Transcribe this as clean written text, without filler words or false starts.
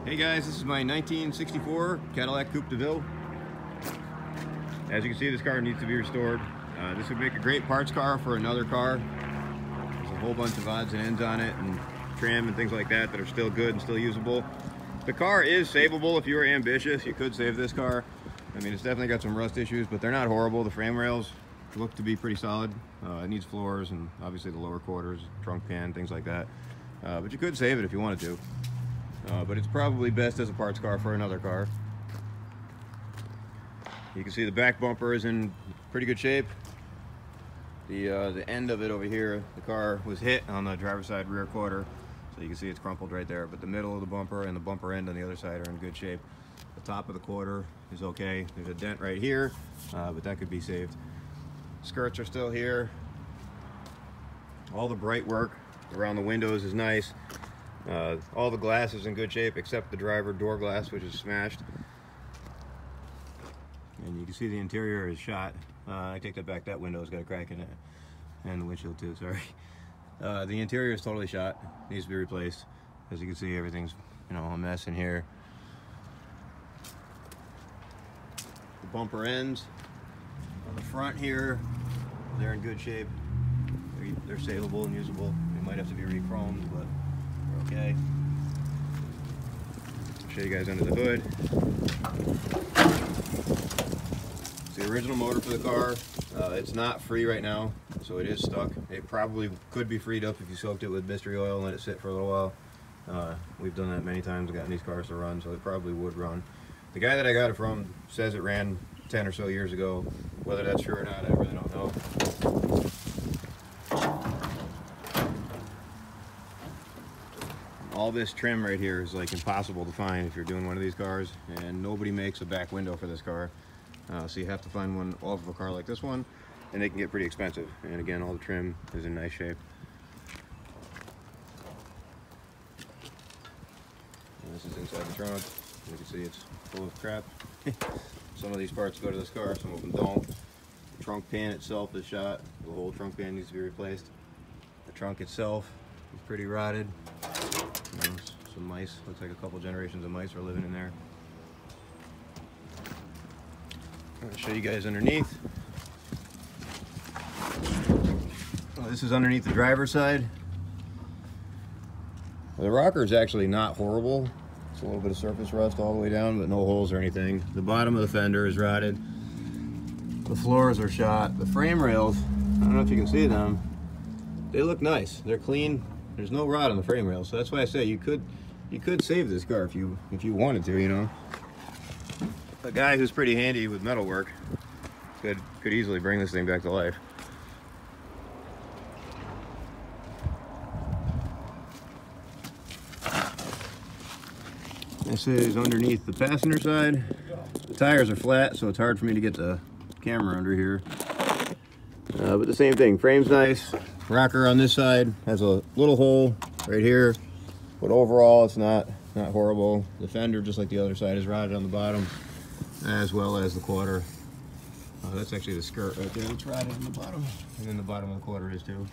Hey guys, this is my 1964 Cadillac Coupe de Ville. As you can see, this car needs to be restored. This would make a great parts car for another car. There's a whole bunch of odds and ends on it and trim and things like that that are still good and still usable. The car is savable if you are ambitious. You could save this car. I mean, it's definitely got some rust issues, but they're not horrible. The frame rails look to be pretty solid. It needs floors and obviously the lower quarters, trunk pan, things like that. But you could save it if you wanted to. But it's probably best as a parts car for another car. You can see the back bumper is in pretty good shape. The end of it over here, the car was hit on the driver's side rear quarter, so you can see it's crumpled right there. But the middle of the bumper and the bumper end on the other side are in good shape. The top of the quarter is okay. There's a dent right here, but that could be saved. Skirts are still here. All the bright work around the windows is nice. All the glass is in good shape except the driver door glass, which is smashed. And you can see the interior is shot. I take that back, that window's got a crack in it. And the windshield too, sorry. The interior is totally shot, needs to be replaced. As you can see, everything's, you know, a mess in here. The bumper ends on the front here, they're in good shape. They're savable and usable. They might have to be re-chromed, but they're okay. I'll show you guys under the hood. It's the original motor for the car. It's not free right now, so it is stuck. It probably could be freed up if you soaked it with mystery oil and let it sit for a little while. We've done that many times and gotten these cars to run, so it probably would run. The guy that I got it from says it ran 10 or so years ago. Whether that's true or not, I really don't know. All this trim right here is like impossible to find if you're doing one of these cars, and nobody makes a back window for this car. So you have to find one off of a car like this one, and they can get pretty expensive. And again, all the trim is in nice shape. And this is inside the trunk. You can see it's full of crap. Some of these parts go to this car, some of them don't. The trunk pan itself is shot. The whole trunk pan needs to be replaced. The trunk itself is pretty rotted. You know, some mice, looks like a couple generations of mice are living in there. I'm going to show you guys underneath. This is underneath the driver's side. The rocker is actually not horrible. It's a little bit of surface rust all the way down, but no holes or anything. The bottom of the fender is rotted. The floors are shot. The frame rails, I don't know if you can see them, they look nice. They're clean. There's no rot on the frame rails, so that's why I say you could save this car if you wanted to, you know. A guy who's pretty handy with metal work could easily bring this thing back to life. This is underneath the passenger side. The tires are flat, so it's hard for me to get the camera under here. But the same thing, frame's nice. Rocker on this side has a little hole right here, but overall it's not horrible. The fender, just like the other side, is rotted on the bottom, as well as the quarter. That's actually the skirt right there. It's rotted on the bottom, and then the bottom of the quarter is too.